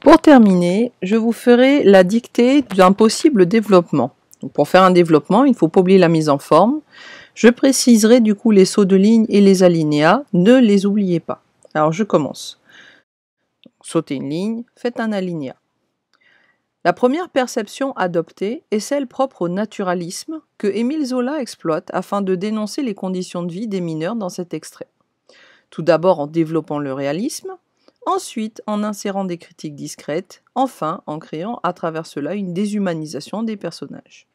Pour terminer, je vous ferai la dictée d'un possible développement. Donc pour faire un développement, il ne faut pas oublier la mise en forme. Je préciserai du coup les sauts de ligne et les alinéas, ne les oubliez pas. Alors je commence. Sautez une ligne, faites un alinéa. La première perception adoptée est celle propre au naturalisme que Émile Zola exploite afin de dénoncer les conditions de vie des mineurs dans cet extrait. Tout d'abord en développant le réalisme, ensuite en insérant des critiques discrètes, enfin en créant à travers cela une déshumanisation des personnages.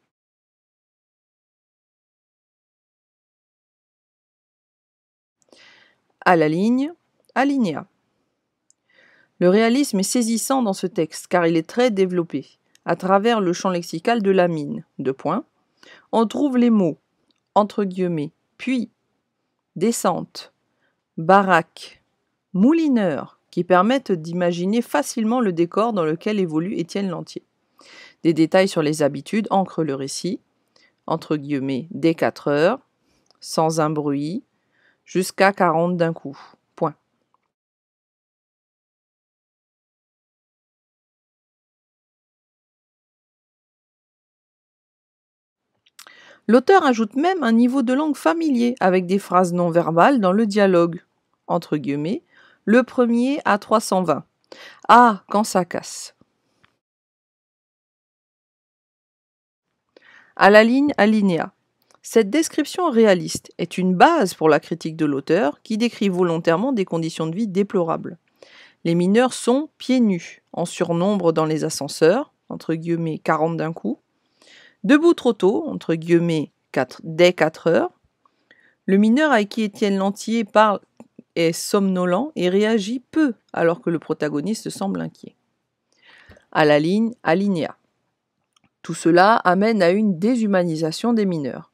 À la ligne, alinéa. Le réalisme est saisissant dans ce texte car il est très développé. À travers le champ lexical de la mine, on trouve les mots, entre guillemets, puis, descente, baraque, moulineur, qui permettent d'imaginer facilement le décor dans lequel évolue Étienne Lantier. Des détails sur les habitudes ancrent le récit, entre guillemets, dès 4 heures, sans un bruit, jusqu'à 40 d'un coup. Point. L'auteur ajoute même un niveau de langue familier avec des phrases non verbales dans le dialogue, entre guillemets, le premier à 320. Ah, quand ça casse. À la ligne alinéa. Cette description réaliste est une base pour la critique de l'auteur qui décrit volontairement des conditions de vie déplorables. Les mineurs sont pieds nus, en surnombre dans les ascenseurs, entre guillemets 40 d'un coup, debout trop tôt, entre guillemets dès 4 heures. Le mineur avec qui Étienne Lantier parle est somnolent et réagit peu alors que le protagoniste semble inquiet. À la ligne alinéa. Tout cela amène à une déshumanisation des mineurs.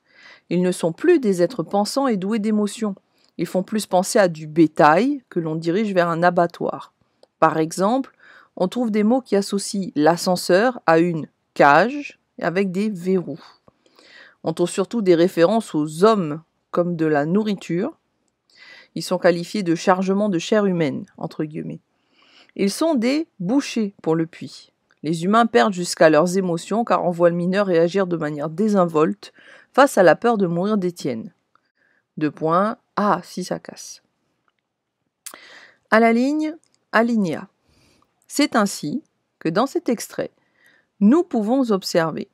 Ils ne sont plus des êtres pensants et doués d'émotions. Ils font plus penser à du bétail que l'on dirige vers un abattoir. Par exemple, on trouve des mots qui associent l'ascenseur à une cage avec des verrous. On trouve surtout des références aux hommes comme de la nourriture. Ils sont qualifiés de chargement de chair humaine, entre guillemets. Ils sont des bouchers pour le puits. Les humains perdent jusqu'à leurs émotions car on voit le mineur réagir de manière désinvolte face à la peur de mourir d'Étienne. Ah, si ça casse. À la ligne, alinéa. C'est ainsi que dans cet extrait, nous pouvons observer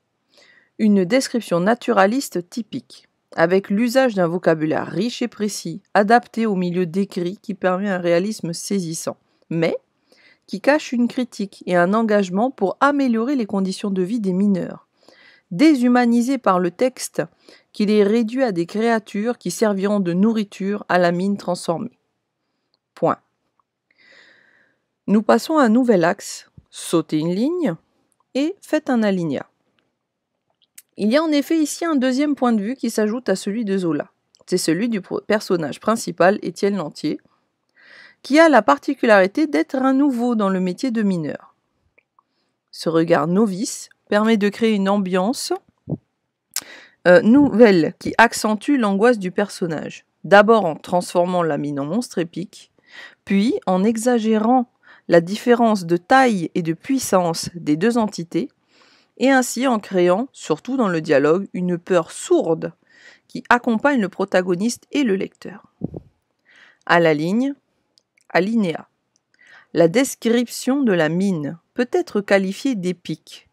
une description naturaliste typique, avec l'usage d'un vocabulaire riche et précis, adapté au milieu décrit qui permet un réalisme saisissant, mais qui cache une critique et un engagement pour améliorer les conditions de vie des mineurs. Déshumanisé par le texte, qu'il est réduit à des créatures qui serviront de nourriture à la mine transformée. Point. Nous passons à un nouvel axe, sautez une ligne et faites un alinéa. Il y a en effet ici un deuxième point de vue qui s'ajoute à celui de Zola. C'est celui du personnage principal, Étienne Lantier, qui a la particularité d'être un nouveau dans le métier de mineur. Ce regard novice permet de créer une ambiance nouvelle qui accentue l'angoisse du personnage. D'abord en transformant la mine en monstre épique, puis en exagérant la différence de taille et de puissance des deux entités, et ainsi en créant, surtout dans le dialogue, une peur sourde qui accompagne le protagoniste et le lecteur. À la ligne, alinéa. La description de la mine peut être qualifiée d'épique,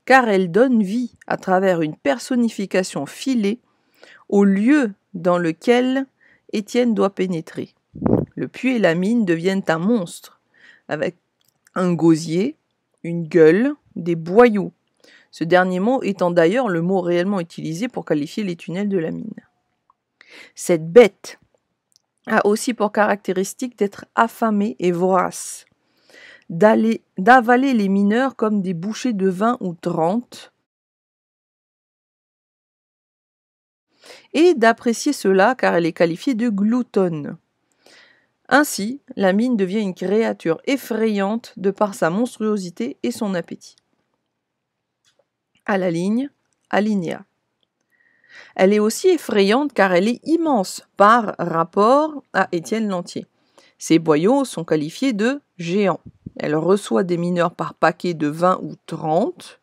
car elle donne vie à travers une personnification filée au lieu dans lequel Étienne doit pénétrer. Le puits et la mine deviennent un monstre, avec un gosier, une gueule, des boyaux. Ce dernier mot étant d'ailleurs le mot réellement utilisé pour qualifier les tunnels de la mine. Cette bête a aussi pour caractéristique d'être affamée et vorace, d'avaler les mineurs comme des bouchées de 20 ou 30, et d'apprécier cela car elle est qualifiée de gloutonne. Ainsi, la mine devient une créature effrayante de par sa monstruosité et son appétit. À la ligne, alinéa. Elle est aussi effrayante car elle est immense par rapport à Étienne Lantier. Ses boyaux sont qualifiés de géants. elle reçoit des mineurs par paquet de 20 ou 30,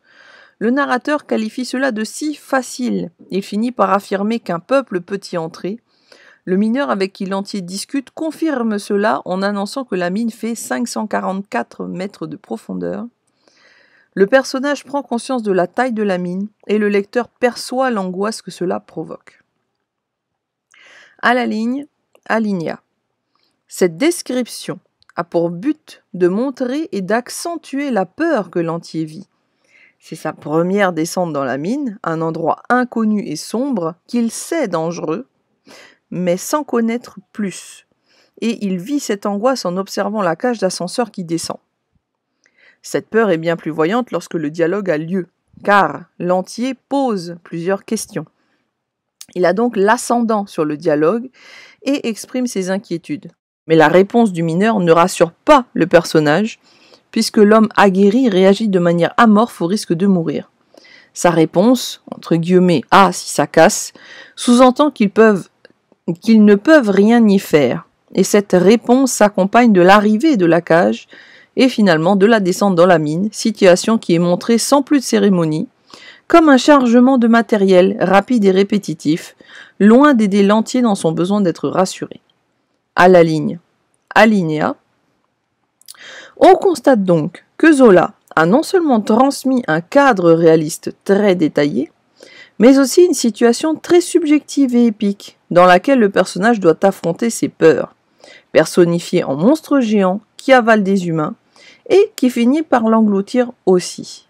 le narrateur qualifie cela de si facile. Il finit par affirmer qu'un peuple peut y entrer. Le mineur avec qui Lantier discute confirme cela en annonçant que la mine fait 544 mètres de profondeur. Le personnage prend conscience de la taille de la mine et le lecteur perçoit l'angoisse que cela provoque. À la ligne, alinéa. Cette description a pour but de montrer et d'accentuer la peur que Lantier vit. C'est sa première descente dans la mine, un endroit inconnu et sombre qu'il sait dangereux, mais sans connaître plus. Et il vit cette angoisse en observant la cage d'ascenseur qui descend. Cette peur est bien plus voyante lorsque le dialogue a lieu, car Lantier pose plusieurs questions. Il a donc l'ascendant sur le dialogue et exprime ses inquiétudes. Mais la réponse du mineur ne rassure pas le personnage, puisque l'homme aguerri réagit de manière amorphe au risque de mourir. Sa réponse, entre guillemets « ah, si ça casse », sous-entend qu'ils ne peuvent rien y faire. Et cette réponse s'accompagne de l'arrivée de la cage et finalement de la descente dans la mine, situation qui est montrée sans plus de cérémonie, comme un chargement de matériel rapide et répétitif, loin d'aider Lantier dans son besoin d'être rassuré. À la ligne, alinéa. On constate donc que Zola a non seulement transmis un cadre réaliste très détaillé, mais aussi une situation très subjective et épique, dans laquelle le personnage doit affronter ses peurs, personnifié en monstre géant qui avale des humains et qui finit par l'engloutir aussi.